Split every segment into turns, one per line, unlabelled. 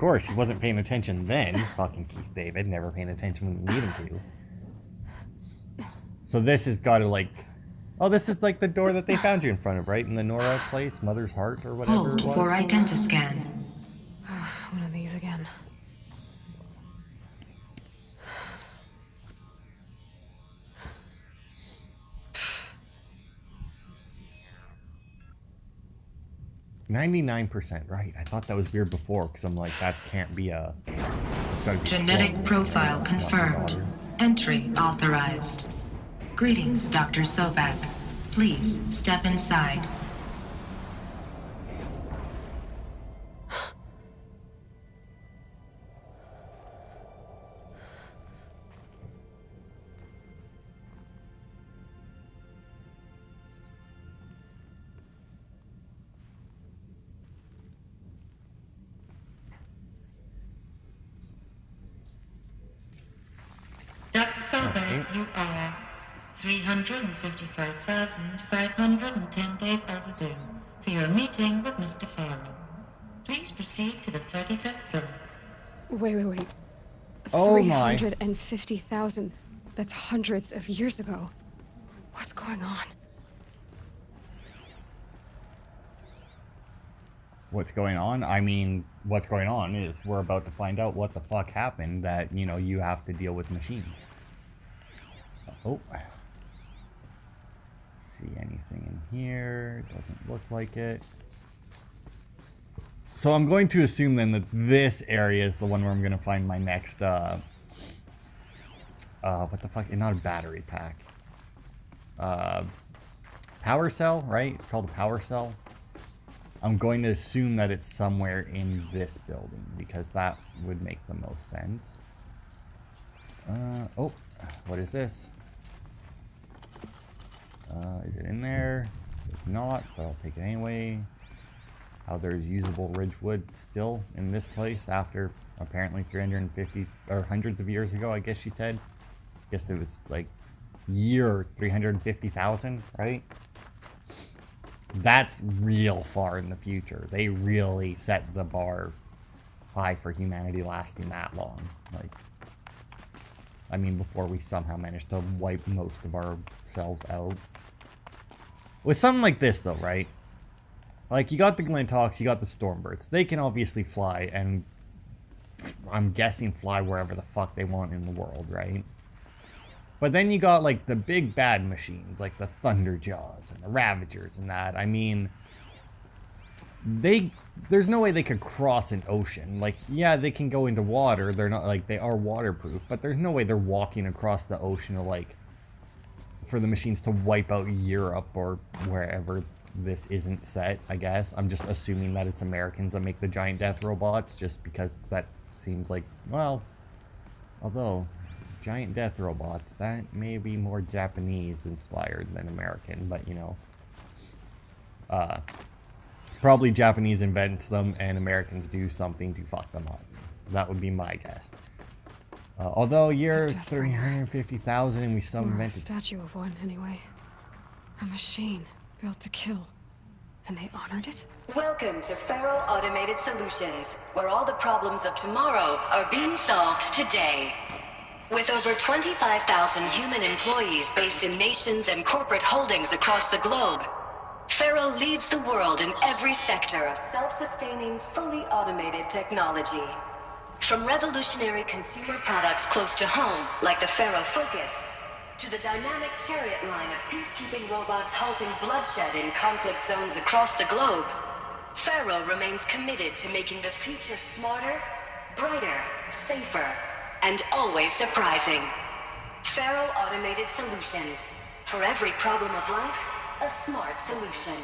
course, he wasn't paying attention then. Fucking Keith David, never paying attention when you need him to. So this has got to like... Oh, this is like the door that they found you in front of, right? In the Nora place, Mother's Heart or whatever
Hold
it was.
for identiscan.
One of these again.
%99%, right? I thought that was weird before because I'm like, that can't be a...
Genetic profile confirmed. Entry authorized. Greetings, Dr. Sobek. Please step inside.
Dr. Sobek, you are 355,510 days overdue for your meeting with Mr. Farrell. Please proceed to the 35th floor.
Wait.
Oh my.
350,000. That's hundreds of years ago. What's going on?
What's going on? I mean, what's going on is we're about to find out what the fuck happened that, you know, you have to deal with machines. Oh. See anything in here? Doesn't look like it. So I'm going to assume then that this area is the one where I'm going to find my next, what the fuck? Not a battery pack. Power cell, right? It's called a power cell. I'm going to assume that it's somewhere in this building because that would make the most sense. Oh, what is this? Is it in there? It's not, but I'll take it anyway. How there's usable ridgewood still in this place after apparently 350 or hundreds of years ago, I guess she said. Guess it was like year 350,000, right? That's real far in the future. They really set the bar high for humanity lasting that long. Like, I mean, before we somehow managed to wipe most of ourselves out. With something like this, though, right? Like, you got the Glinthawks, you got the Stormbirds. They can obviously fly, and I'm guessing fly wherever the fuck they want in the world, right? But then you got, like, the big bad machines, like the Thunderjaws and the Ravagers and that. I mean, there's no way they could cross an ocean. Like, yeah, they can go into water. They're not, like, they are waterproof. But there's no way they're walking across the ocean to, like, for the machines to wipe out Europe or wherever this isn't set, I guess. I'm just assuming that it's Americans that make the giant death robots, just because that seems like, well, although... giant death robots, that may be more Japanese inspired than American, but you know, probably Japanese invents them and Americans do something to fuck them up. That would be my guess. Although year 350,000 and we still invented...
a statue of one, anyway. A machine built to kill. And they honored it?
Welcome to Faro Automated Solutions, where all the problems of tomorrow are being solved today. With over 25,000 human employees based in nations and corporate holdings across the globe, Faro leads the world in every sector of self-sustaining, fully automated technology. From revolutionary consumer products close to home, like the Faro Focus, to the dynamic chariot line of peacekeeping robots halting bloodshed in conflict zones across the globe, Faro remains committed to making the future smarter, brighter, safer, and always surprising. Faro Automated Solutions. For every problem of life, a smart solution.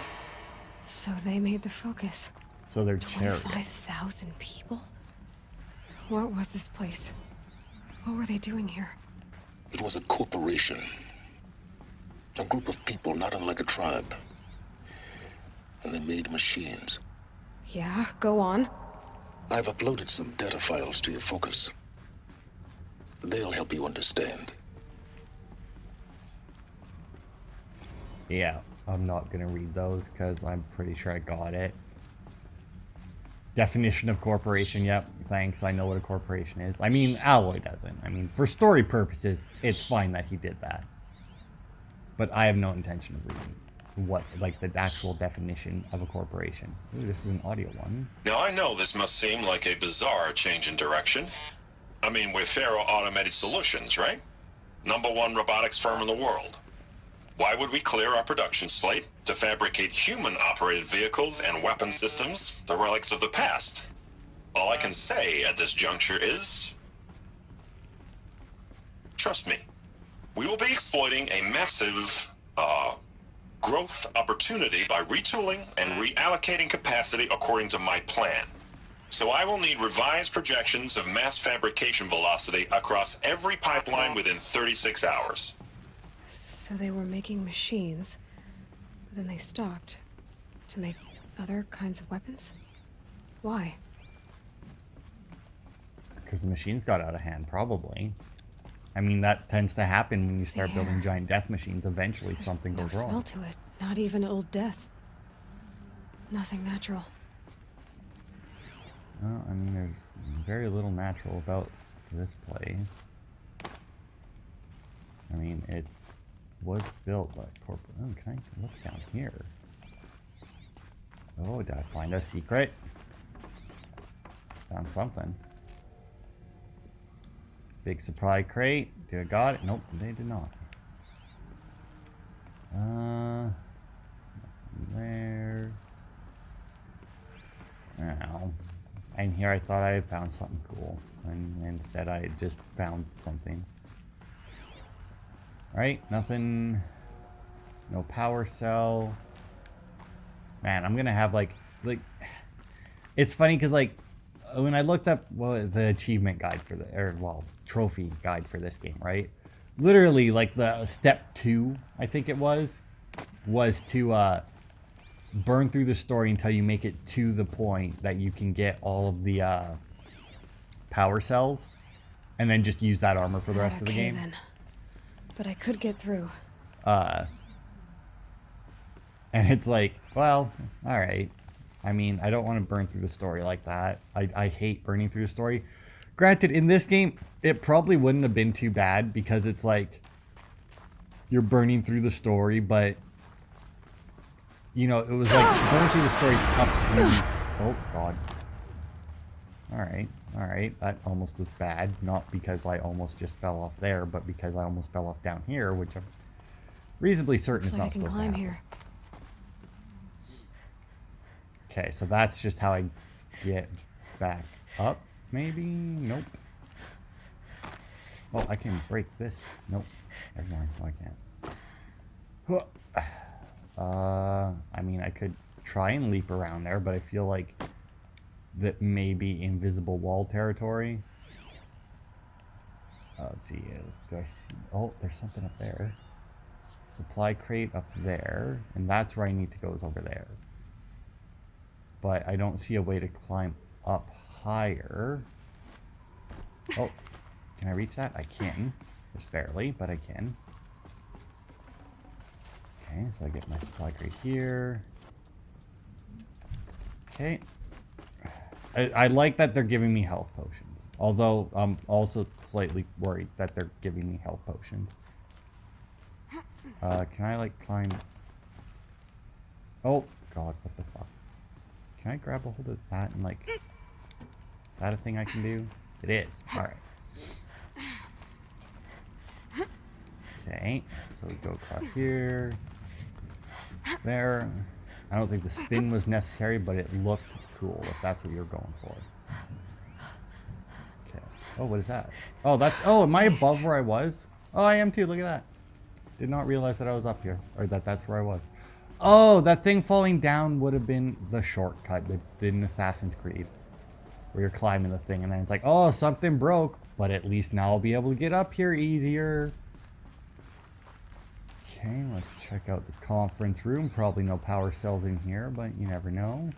So they made the Focus.
So they're chariot.
25,000 people? What was this place? What were they doing here?
It was a corporation. A group of people not unlike a tribe. And they made machines.
Yeah, go on.
I've uploaded some data files to your Focus. They'll help you understand.
Yeah, I'm not gonna read those because I'm pretty sure I got it. Definition of corporation, yep, thanks, I know what a corporation is. I mean, Aloy doesn't. I mean, for story purposes, it's fine that he did that. But I have no intention of reading what, like, the actual definition of a corporation. Ooh, this is an audio one.
Now, I know this must seem like a bizarre change in direction. I mean, we're Faro Automated Solutions, right? #1 robotics firm in the world. Why would we clear our production slate to fabricate human-operated vehicles and weapon systems, the relics of the past? All I can say at this juncture is... trust me. We will be exploiting a massive, growth opportunity by retooling and reallocating capacity according to my plan. So I will need revised projections of mass fabrication velocity across every pipeline within 36 hours.
So they were making machines, but then they stopped to make other kinds of weapons? Why?
Because the machines got out of hand, probably. I mean, that tends to happen when you start building giant death machines. Eventually, something goes
no
wrong.
smell to it. Not even old death. Nothing natural.
Well, I mean, there's very little natural about this place. I mean, it was built by corporate. Oh, can I? What's down here? Oh, did I find a secret? Found something. Big supply crate. Did I got it? Nope, they did not. There. Now. And here I thought I had found something cool. And instead I just found something. Alright, nothing. No power cell. Man, I'm gonna have like it's funny because like when I looked up the achievement guide for trophy guide for this game, right? Literally like the step 2, I think it was to burn through the story until you make it to the point that you can get all of the power cells and then just use that armor for the rest of the game.
But I could get through.
And it's like, well, all right. I mean, I don't want to burn through the story like that. I hate burning through the story. Granted, in this game, it probably wouldn't have been too bad because it's like you're burning through the story, but you know, it was like burning through the story up to... Oh, God. All right. That almost was bad. Not because I almost just fell off there, but because I almost fell off down here, which I'm reasonably certain is not supposed to happen.
Here.
Okay, so that's just how I get back up, maybe? Nope. Oh, I can break this. Nope. Never mind. No, I can't. I mean, I could try and leap around there, but I feel like that may be invisible wall territory. Let's see. Do I see? Oh, there's something up there. Supply crate up there, and that's where I need to go, is over there. But I don't see a way to climb up higher. Oh, can I reach that? I can. Just barely, but I can. Okay, so I get my supply crate here. Okay. I like that they're giving me health potions. Although I'm also slightly worried that they're giving me health potions. Can I like climb? Oh, God, what the fuck? Can I grab a hold of that and like... Is that a thing I can do? It is. Alright. Okay, so we go across here. There. I don't think the spin was necessary, but it looked cool if that's what you're going for. Okay. Oh, what is that? Oh, that. Oh, am I above where I was? Oh, I am too. Look at that. Did not realize that I was up here, or that that's where I was. Oh, that thing falling down would have been the shortcut that did in Assassin's Creed, where you're climbing the thing and then it's like, oh, something broke, but at least now I'll be able to get up here easier. Okay, let's check out the conference room. Probably no power cells in here, but you never know.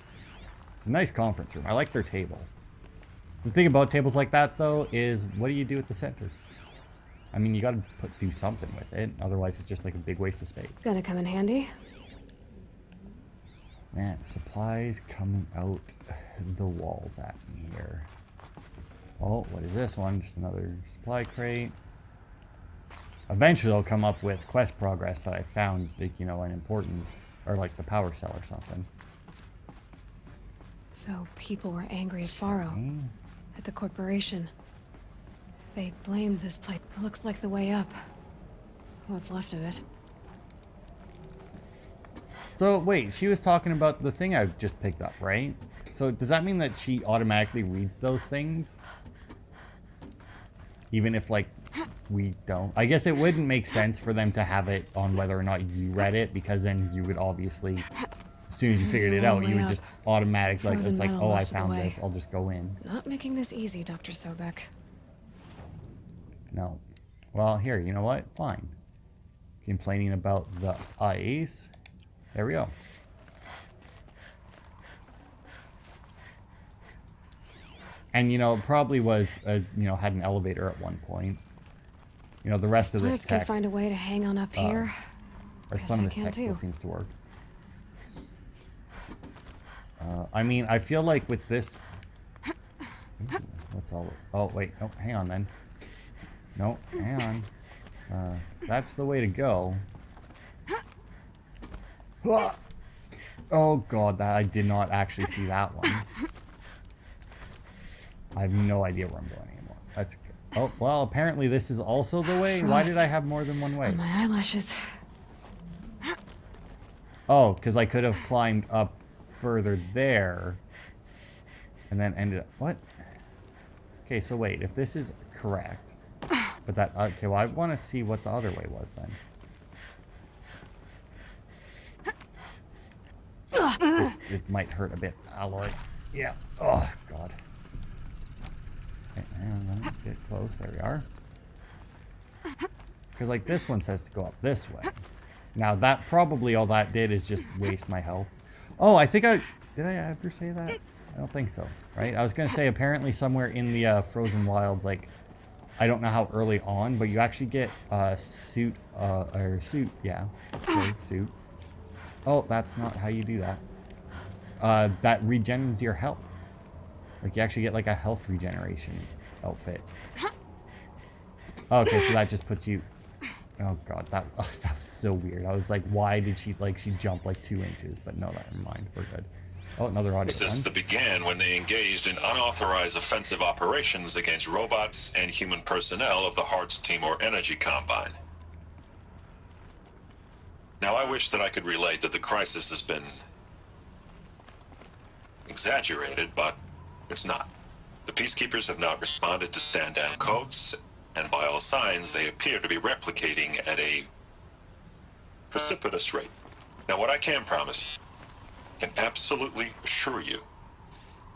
It's a nice conference room. I like their table. The thing about tables like that, though, is what do you do at the center? I mean, you gotta do something with it. Otherwise, it's just like a big waste of space.
It's gonna come in handy.
Man, supplies coming out the walls at me here. Oh, what is this one? Just another supply crate. Eventually I'll come up with quest progress that I found, like, you know, an important, or like the power cell or something.
So people were angry at Faro,
Okay.
at the corporation. They blamed this place. It looks like the way up. What's left of it.
So wait, she was talking about the thing I just picked up, right? So does that mean that she automatically reads those things? Even if, like, we don't? I guess it wouldn't make sense for them to have it on whether or not you read it, because then you would obviously, as soon as you figured it out, you would just automatically, like,
Frozen
it's like,
metal
oh, I
most of the
found
way.
this, I'll just go in.
Not making this easy, Dr. Sobek.
No. Well, here, you know what? Fine. Complaining about the ice. There we go. And, you know, it probably was, you know, had an elevator at one point. You know, the rest of this
Plants can
tech,
find a way to hang on up here.
or
Guess
some
I
of this
can
tech still
too.
seems to work. I mean, I feel like with this... Ooh, what's all... Oh, wait. Oh, hang on then. No, hang on. That's the way to go. Ah! Oh god, that I did not actually see that one. I have no idea where I'm going anymore. That's... Oh, well, apparently this is also the way. Why did I have more than one way?
On my eyelashes.
Oh, because I could have climbed up further there and then ended up... What? Okay, so wait, if this is correct, but that... Okay, well, I want to see what the other way was then. This might hurt a bit, Aloy. Yeah. Oh, God. Okay, hang on, let me get close. There we are. Because, like, this one says to go up this way. Now, that probably all that did is just waste my health. Oh, I think I... Did I ever say that? I don't think so, right? I was going to say, apparently somewhere in the Frozen Wilds, like, I don't know how early on, but you actually get suit, yeah. Okay, suit. Oh, that's not how you do that. That regens your health. Like, you actually get, like, a health regeneration outfit. Okay, so that just puts you... Oh, God, that was so weird. I was like, why did she jumped, like, 2 inches? But no, never mind. We're good. Oh, another audio
This
one.
that began when they engaged in unauthorized offensive operations against robots and human personnel of the Hearts Timor Energy Combine. Now, I wish that I could relate that the crisis has been exaggerated, but it's not. The peacekeepers have not responded to stand-down codes, and by all signs, they appear to be replicating at a precipitous rate. Now, what I can promise, can absolutely assure you,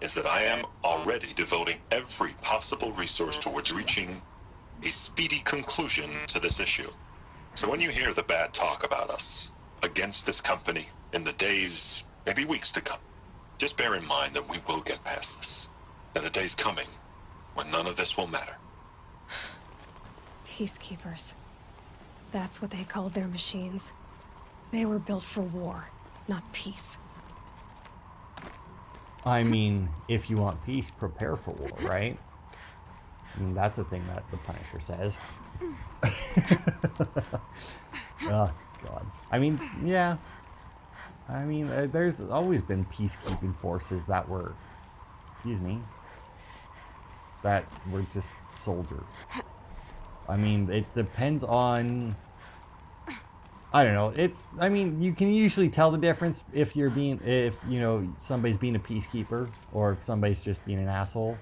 is that I am already devoting every possible resource towards reaching a speedy conclusion to this issue. So when you hear the bad talk about us against this company in the days, maybe weeks to come, just bear in mind that we will get past this. That a day's coming when none of this will matter.
Peacekeepers. That's what they called their machines. They were built for war, not peace.
I mean, if you want peace, prepare for war, right? I mean, that's a thing that the Punisher says. Oh, God. I mean, yeah. I mean, there's always been peacekeeping forces that were, excuse me, that were just soldiers. I mean, it depends on, I don't know. I mean, you can usually tell the difference if you know, somebody's being a peacekeeper or if somebody's just being an asshole.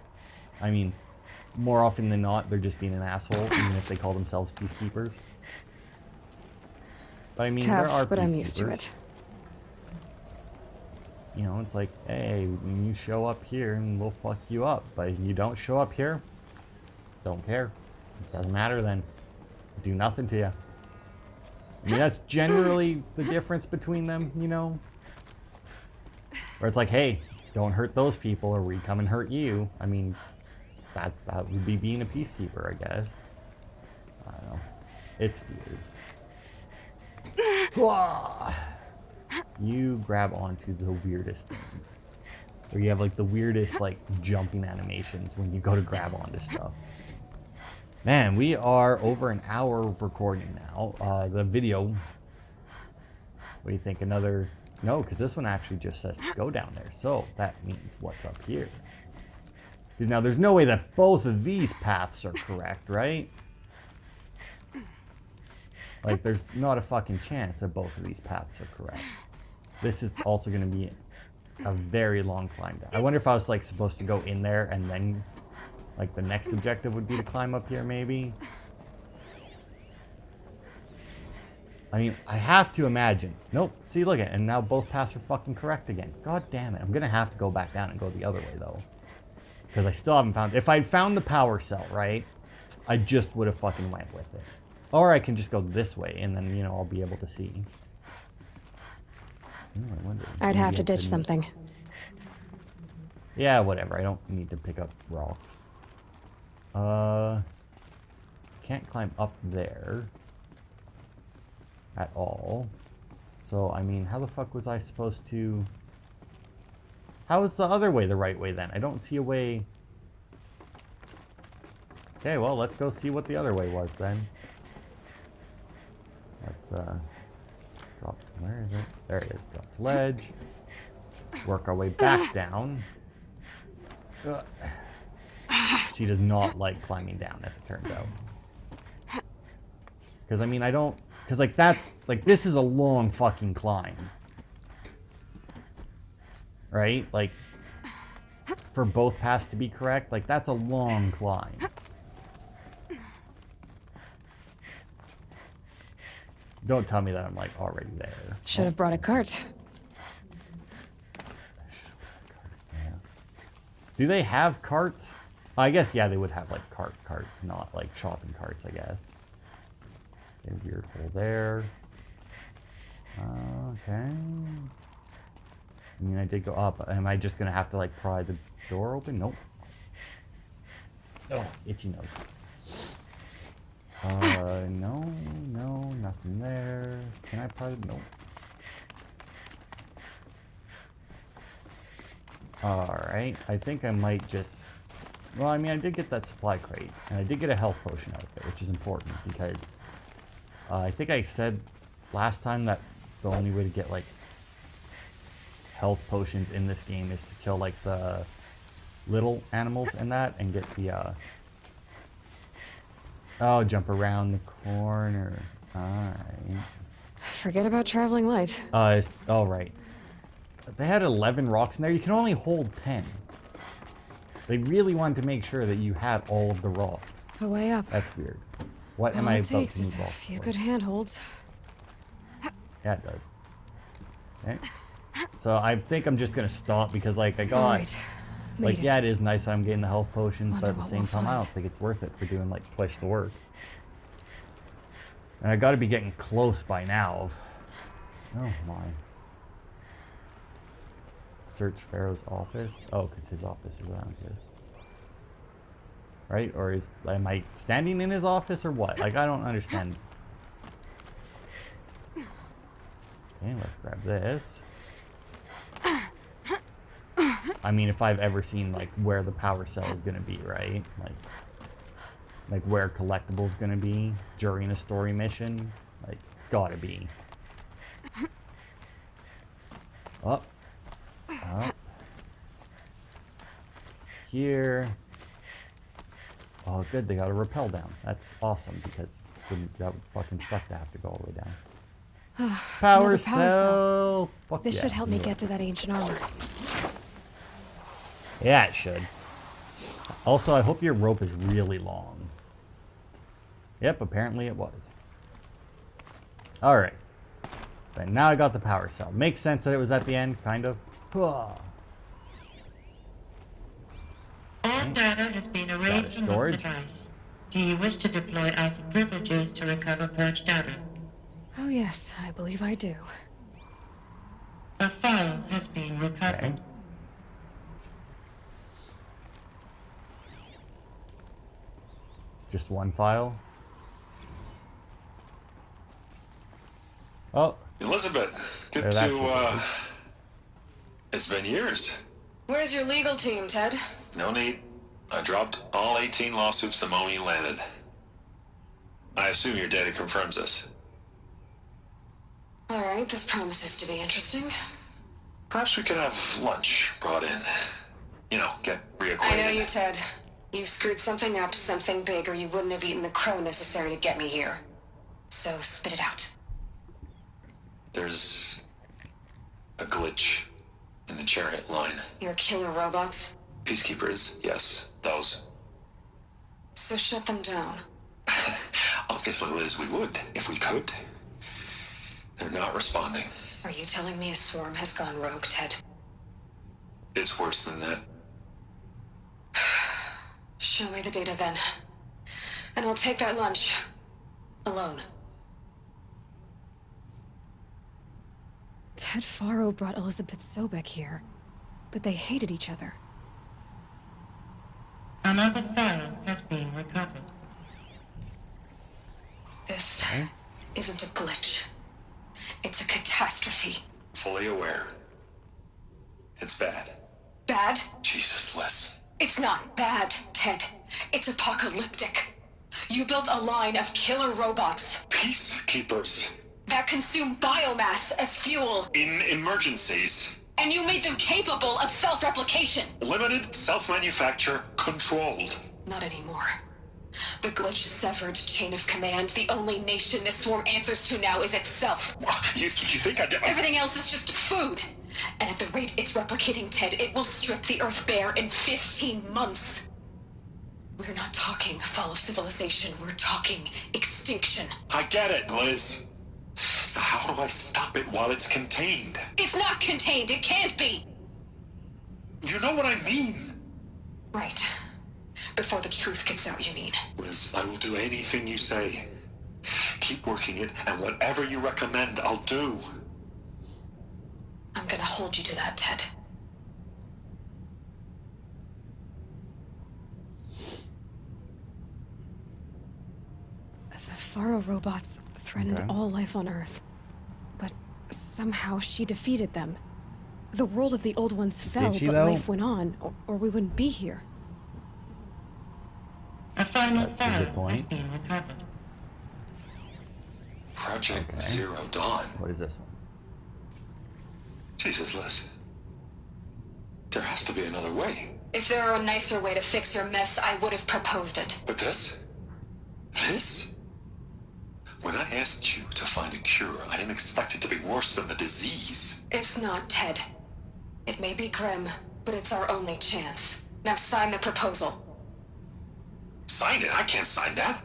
I mean, more often than not, they're just being an asshole, even if they call themselves peacekeepers. But I mean, there are
Tough, but I'm used to
peacekeepers.
it.
You know, it's like, hey, when you show up here and we'll fuck you up. But if you don't show up here, don't care. It doesn't matter then. Do nothing to you. I mean, that's generally the difference between them, you know? Where it's like, hey, don't hurt those people or we come and hurt you. I mean, that would be being a peacekeeper, I guess. I don't know. It's weird. you grab onto the weirdest things. Or you have like the weirdest like jumping animations when you go to grab onto stuff. Man, we are over an hour of recording now. The video, what do you think? Another, no, because this one actually just says to go down there. So that means what's up here. Now there's no way that both of these paths are correct, right? Like there's not a fucking chance that both of these paths are correct. This is also going to be a very long climb down. I wonder if I was like supposed to go in there and then like the next objective would be to climb up here maybe. I mean, I have to imagine. Nope. See, look at it. And now both paths are fucking correct again. God damn it. I'm going to have to go back down and go the other way though. Because I still haven't found... If I'd found the power cell, right? I just would have fucking went with it. Or I can just go this way and then, you know, I'll be able to see. Ooh,
I'd have to ditch something.
Yeah, whatever. I don't need to pick up rocks. Can't climb up there. At all. So, I mean, how the fuck was I supposed to... How is the other way the right way then? I don't see a way... Okay, well, let's go see what the other way was then. Let's, drop to... Where is it? There it is. Drop to ledge. Work our way back down. Ugh. She does not like climbing down, as it turns out. Because, I mean, I don't... Because, like, that's... Like, this is a long fucking climb. Right? Like, for both paths to be correct, like, that's a long climb. Don't tell me that I'm, like, already there.
Should have brought a cart.
Yeah. Do they have carts? I guess, yeah, they would have, like, carts, not, like, shopping carts, I guess. Okay, weird hole there. Okay. I mean, I did go up. Am I just gonna have to, like, pry the door open? Nope. Oh, itchy nose. No, nothing there. Can I pry the... Nope. Alright, I think I might just... Well, I mean, I did get that supply crate, and I did get a health potion out of it, which is important, because... I think I said last time that the only way to get, like, health potions in this game is to kill, like, the little animals and that, and get the, Oh, jump around the corner. Alright.
Forget about traveling light.
Oh, right. They had 11 rocks in there. You can only hold 10. They really wanted to make sure that you had all of the rocks.
A way up.
That's weird. What am
All
I
it
about
takes
to
is
move
a
off
few
for?
good handholds.
Yeah, it does. Okay. So I think I'm just gonna stop because, like, I got...
Alright.
Like, yeah, it is nice that I'm getting the health potions, but
Wonder
at the
what
same
we'll
time, I
find.
don't think it's worth it for doing, like, twice the work. And I gotta be getting close by now. Oh, my. Search Pharaoh's office? Oh, because his office is around here. Right? Or am I standing in his office or what? Like, I don't understand. Okay, let's grab this. I mean, if I've ever seen, like, where the power cell is going to be, right? Like where collectible's going to be during a story mission. Like, it's got to be. Up. Up. Here. Oh, good. They got a rappel down. That's awesome because that would fucking suck to have to go all the way down. Power
Another power
cell. Fuck
This
yeah.
should help me
Yeah.
get to that ancient armor.
Yeah, it should. Also, I hope your rope is really long. Yep, apparently it was. Alright. But now I got the power cell. Makes sense that it was at the end, kind of.
All data has been erased from this
storage.
device. Do you wish to deploy Alpha privileges to recover purged data?
Oh yes, I believe I do.
A file has been recovered.
Okay. Just one file? Oh,
Elizabeth, good
They're that
to,
good.
It's been years.
Where's your legal team, Ted?
No need. I dropped all 18 lawsuits the moment you landed. I assume your data confirms this.
All right, this promises to be interesting.
Perhaps we could have lunch brought in. You know, get reacquainted.
I know you, Ted. You screwed something up, something big, or you wouldn't have eaten the crow necessary to get me here. So spit it out.
There's a glitch in the chariot line.
Your killer robots?
Peacekeepers, yes, those.
So shut them down.
Obviously, Liz, we would, if we could. They're not responding.
Are you telling me a swarm has gone rogue, Ted?
It's worse than that.
Show me the data then. And I'll take that lunch. Alone. Ted Faro brought Elizabeth Sobek here, but they hated each other.
Another file has been recovered.
This isn't a glitch. It's a catastrophe.
Fully aware. It's bad.
Bad?
Jesus, Liz.
It's not bad, Ted. It's apocalyptic. You built a line of killer robots
Peacekeepers.
that consume biomass as fuel,
In emergencies.
and you made them capable of self-replication.
Limited, self-manufacture, controlled.
Not anymore. The glitch severed chain of command. The only nation this swarm answers to now is itself.
You think I did?
Everything else is just food. And at the rate it's replicating, Ted, it will strip the Earth bare in 15 months. We're not talking fall of civilization. We're talking extinction.
I get it, Liz. So how do I stop it while it's contained?
It's not contained. It can't be.
You know what I mean.
Right. Before the truth gets out, you mean?
Liz, I will do anything you say. Keep working it, and whatever you recommend, I'll do.
I'm gonna hold you to that, Ted. The Faro robots threatened
Okay.
all life on Earth. But somehow she defeated them. The world of the old ones fell,
she,
but
though?
life went on, or we wouldn't be here.
A final
That's a good
file
point.
has been recovered.
Project
Okay.
Zero Dawn.
What is this one?
Jesus, Liz. There has to be another way.
If there were a nicer way to fix your mess, I would have proposed it.
But this? This? When I asked you to find a cure, I didn't expect it to be worse than the disease.
It's not, Ted. It may be grim, but it's our only chance. Now sign the proposal.
Sign it? I can't sign that.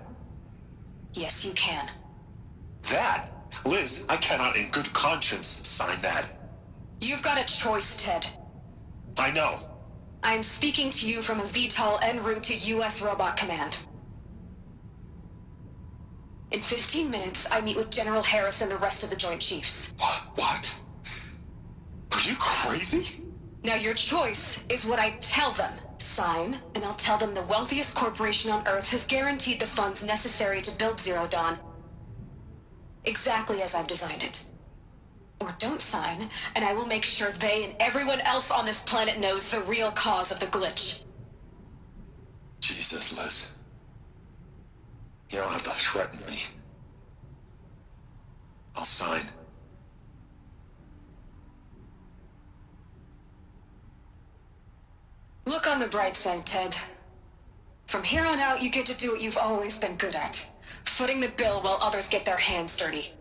Yes, you can.
That? Liz, I cannot in good conscience sign that.
You've got a choice, Ted.
I know.
I'm speaking to you from a VTOL en route to U.S. Robot Command. In 15 minutes, I meet with General Harris and the rest of the Joint Chiefs.
What? Are you crazy?
Now your choice is what I tell them. Sign, and I'll tell them the wealthiest corporation on Earth has guaranteed the funds necessary to build Zero Dawn. Exactly as I've designed it. Or don't sign, and I will make sure they and everyone else on this planet knows the real cause of the glitch.
Jesus, Liz. You don't have to threaten me. I'll sign.
Look on the bright side, Ted. From here on out, you get to do what you've always been good at. Footing the bill while others get their hands dirty.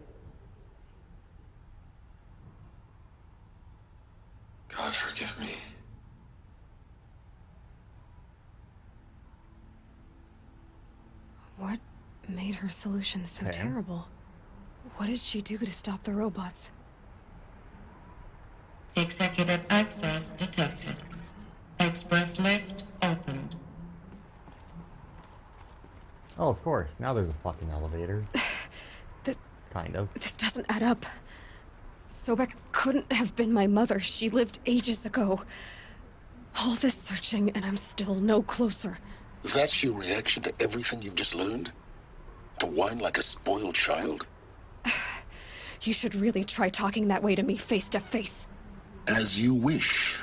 God forgive me.
What made her solution so
Okay.
terrible? What did she do to stop the robots?
Executive access detected. Express lift opened.
Oh, of course. Now there's a fucking elevator.
This,
Kind of.
this doesn't add up. Sobek couldn't have been my mother. She lived ages ago. All this searching, and I'm still no closer.
That's your reaction to everything you've just learned? To whine like a spoiled child?
You should really try talking that way to me face to face.
As you wish.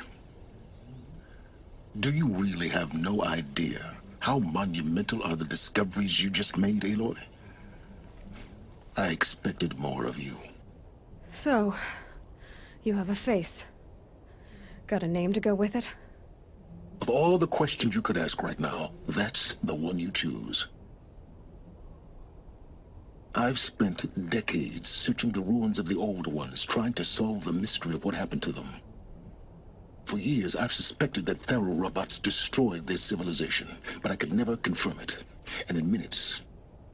Do you really have no idea how monumental are the discoveries you just made, Aloy? I expected more of you.
So, you have a face. Got a name to go with it?
Of all the questions you could ask right now, that's the one you choose. I've spent decades searching the ruins of the old ones, trying to solve the mystery of what happened to them. For years, I've suspected that Faro robots destroyed their civilization, but I could never confirm it. And in minutes,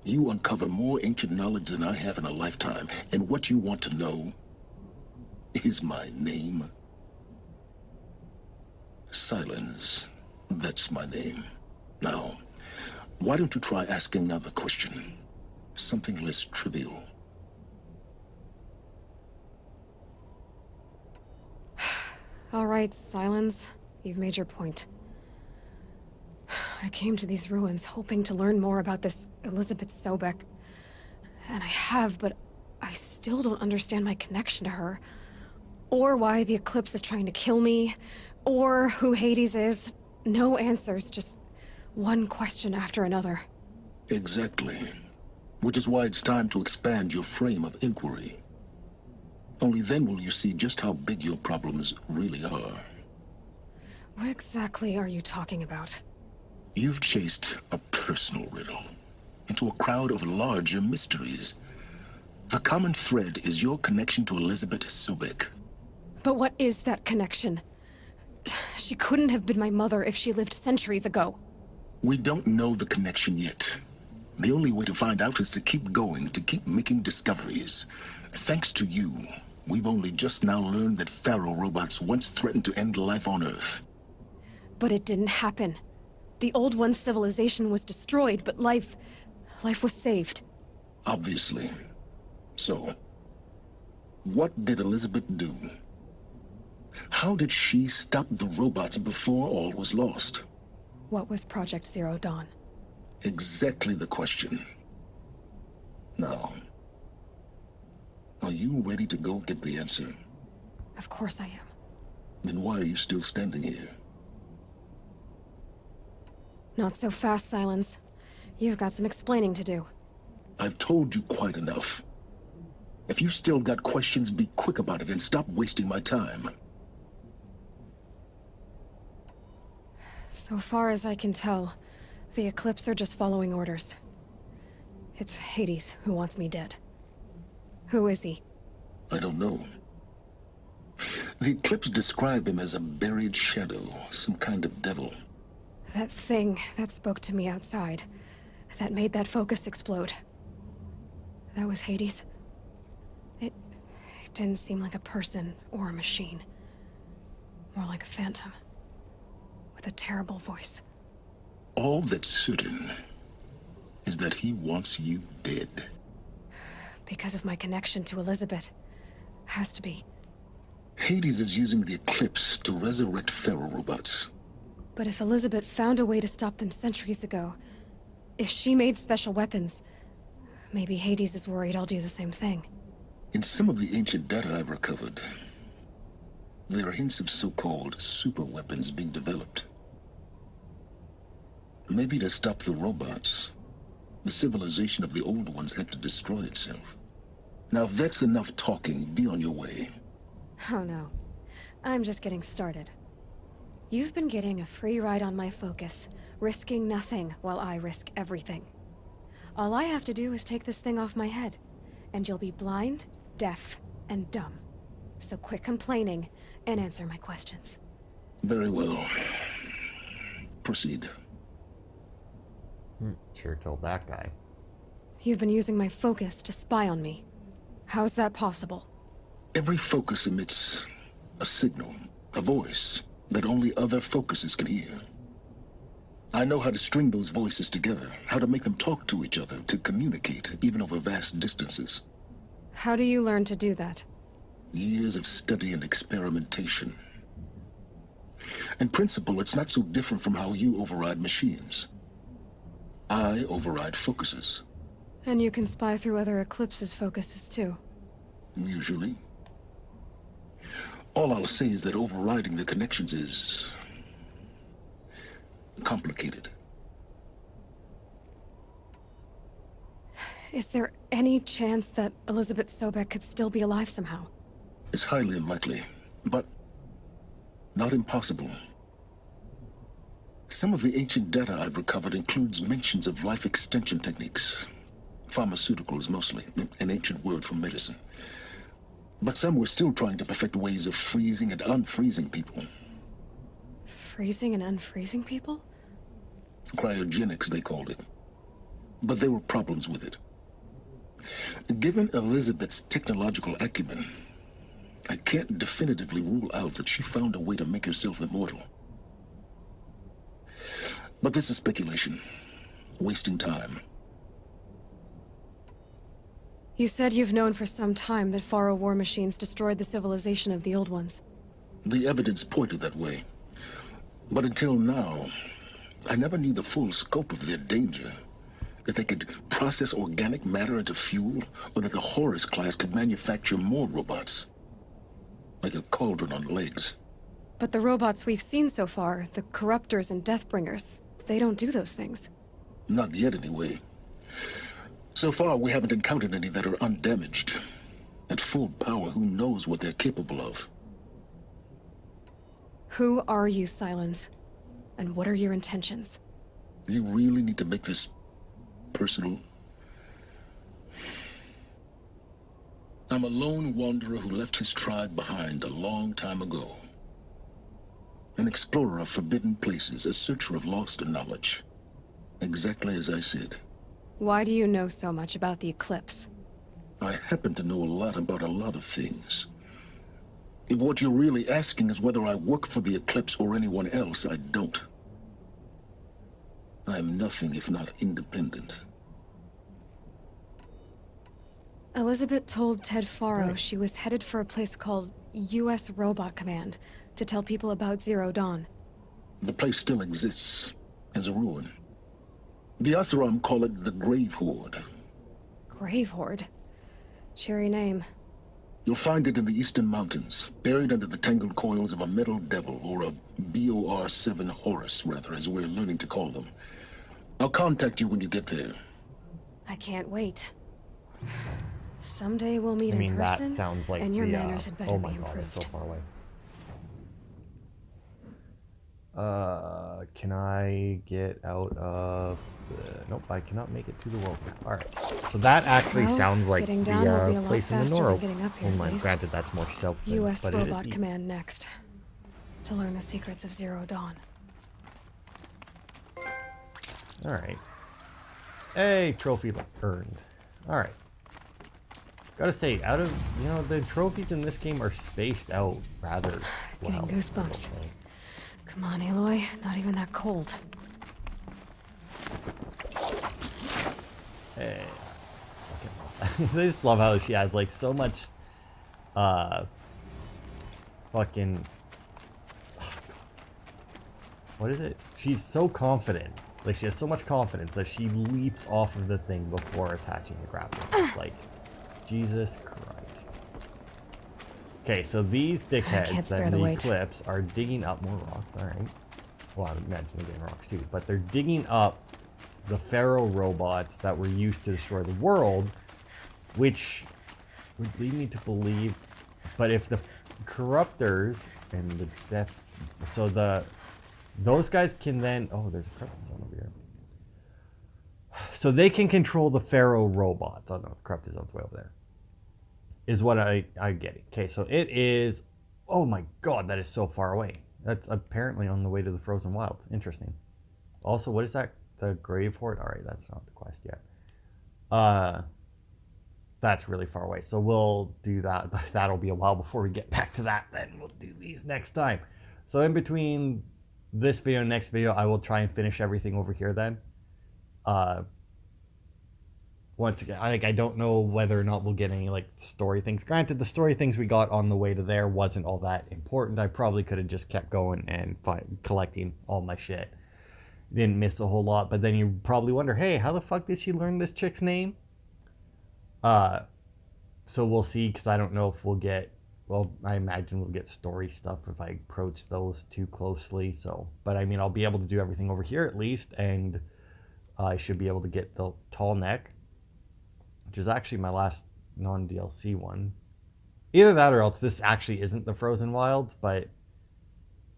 you uncover more ancient knowledge than I have in a lifetime. And what you want to know is my name. Silence. That's my name. Now, why don't you try asking another question? Something less trivial.
All right, Silence. You've made your point. I came to these ruins hoping to learn more about this Elizabeth Sobek. And I have, but I still don't understand my connection to her. Or why the Eclipse is trying to kill me. Or who Hades is. No answers, just one question after another.
Exactly. Which is why it's time to expand your frame of inquiry. Only then will you see just how big your problems really are.
What exactly are you talking about?
You've chased a personal riddle into a crowd of larger mysteries. The common thread is your connection to Elizabeth Sobek.
But what is that connection? She couldn't have been my mother if she lived centuries ago.
We don't know the connection yet. The only way to find out is to keep going, to keep making discoveries. Thanks to you, we've only just now learned that Faro robots once threatened to end life on Earth.
But it didn't happen. The Old One's civilization was destroyed, but life was saved.
Obviously. So, what did Elizabeth do? How did she stop the robots before all was lost?
What was Project Zero Dawn?
Exactly the question. Now, are you ready to go get the answer?
Of course I am.
Then why are you still standing here?
Not so fast, Silence. You've got some explaining to do.
I've told you quite enough. If you still got questions, be quick about it and stop wasting my time.
So far as I can tell, the Eclipse are just following orders. It's Hades who wants me dead. Who is he?
I don't know. The Eclipse described him as a buried shadow, some kind of devil.
That thing that spoke to me outside, that made that focus explode. That was Hades? It didn't seem like a person or a machine. More like a phantom. With a terrible voice.
All that's certain is that he wants you dead.
Because of my connection to Elizabeth. Has to be.
Hades is using the Eclipse to resurrect Faro robots.
But if Elizabeth found a way to stop them centuries ago, if she made special weapons, maybe Hades is worried I'll do the same thing.
In some of the ancient data I've recovered, there are hints of so-called super weapons being developed. Maybe to stop the robots, the civilization of the old ones had to destroy itself. Now if that's enough talking, be on your way.
Oh no. I'm just getting started. You've been getting a free ride on my focus, risking nothing while I risk everything. All I have to do is take this thing off my head, and you'll be blind, deaf, and dumb. So quit complaining and answer my questions.
Very well. Proceed.
Sure told that guy.
You've been using my focus to spy on me. How's that possible?
Every focus emits a signal, a voice, that only other focuses can hear. I know how to string those voices together, how to make them talk to each other, to communicate, even over vast distances.
How do you learn to do that?
Years of study and experimentation. In principle, it's not so different from how you override machines. I override focuses.
And you can spy through other Eclipse's focuses too.
Usually. All I'll say is that overriding the connections is complicated.
Is there any chance that Elizabeth Sobek could still be alive somehow?
It's highly unlikely, but not impossible. Some of the ancient data I've recovered includes mentions of life extension techniques. Pharmaceuticals, mostly, an ancient word for medicine. But some were still trying to perfect ways of freezing and unfreezing people.
Freezing and unfreezing people?
Cryogenics, they called it. But there were problems with it. Given Elizabeth's technological acumen, I can't definitively rule out that she found a way to make herself immortal. But this is speculation. Wasting time.
You said you've known for some time that Faro war machines destroyed the civilization of the Old Ones.
The evidence pointed that way. But until now, I never knew the full scope of their danger. That they could process organic matter into fuel, or that the Horus class could manufacture more robots. Like a cauldron on legs.
But the robots we've seen so far, the Corruptors and Deathbringers, they don't do those things.
Not yet, anyway. So far, we haven't encountered any that are undamaged. At full power, who knows what they're capable of?
Who are you, Silence? And what are your intentions?
You really need to make this personal? I'm a lone wanderer who left his tribe behind a long time ago. An explorer of forbidden places, a searcher of lost knowledge. Exactly as I said.
Why do you know so much about the Eclipse?
I happen to know a lot about a lot of things. If what you're really asking is whether I work for the Eclipse or anyone else, I don't. I am nothing if not independent.
Elizabeth told Ted Faro she was headed for a place called U.S. Robot Command to tell people about Zero Dawn.
The place still exists, as a ruin. The Asaram call it the Grave Horde.
Grave Horde? Cheery name.
You'll find it in the Eastern Mountains, buried under the tangled coils of a metal devil, or a BOR-7 Horus, rather, as we're learning to call them. I'll contact you when you get there.
I can't wait. Someday we'll meet
I mean,
in person,
that sounds like
and your
the,
manners had better
oh
be
my
improved.
god, it's so far away. Can I get out of the... Nope, I cannot make it to the world. Alright, so that actually
Well,
sounds like
getting down will be a
the
lot
place in the
faster
Noro.
than getting up here,
Well,
at least.
granted, that's more self
U.S.
but it is
Robot
easy.
Command next. To learn the secrets of Zero Dawn.
Alright. Hey, trophy earned. Alright. Gotta say, out of, the trophies in this game are spaced out rather well.
Getting goosebumps. Come on, Aloy. Not even that cold.
Hey. I just love how she has, like, so much, fucking... What is it? She's so confident. Like, she has so much confidence that she leaps off of the thing before attaching the grappling hook. Like, Jesus Christ. Okay, so these dickheads
spare
and
the
the
weight.
Eclipse are digging up more rocks. Alright. Well, I would imagine they're getting rocks too. But they're digging up the Pharaoh robots that were used to destroy the world, which would lead me to believe... But if the Corruptors and the Death... So those guys can then... Oh, there's a corrupted zone over here. So they can control the Pharaoh robots. Oh no, the corrupted zone's way over there. Is what I'm getting. Okay, so it is... Oh my god, that is so far away. That's apparently on the way to the Frozen Wilds. Interesting. Also, what is that? The Grave Horde? Alright, that's not the quest yet. That's really far away. So we'll do that. That'll be a while before we get back to that. Then we'll do these next time. So in between this video and next video, I will try and finish everything over here then. Once again, I don't know whether or not we'll get any, like, story things. Granted, the story things we got on the way to there wasn't all that important. I probably could have just kept going and collecting all my shit. Didn't miss a whole lot, but then you probably wonder, hey, how the fuck did she learn this chick's name? So we'll see, because I don't know if we'll get, well, I imagine we'll get story stuff if I approach those too closely. So, but I mean, I'll be able to do everything over here at least, and I should be able to get the tall neck, which is actually my last non-DLC one. Either that or else this actually isn't the Frozen Wilds, but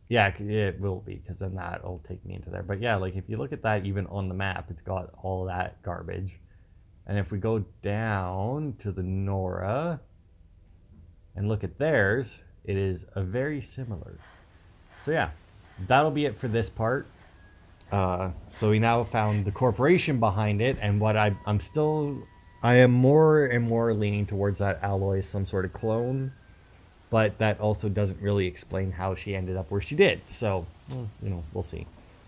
yeah, it will be, because then that'll take me into there. But yeah, like if you look at that even on the map, it's got all that garbage. And if we go down to the Nora and look at theirs, it is a very similar. So yeah, that'll be it for this part. So we now found the corporation behind it, and what I am more and more leaning towards that Aloy is some sort of clone, but that also doesn't really explain how she ended up where she did. So, well, we'll see.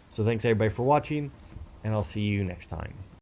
So thanks everybody for watching, and I'll see you next time.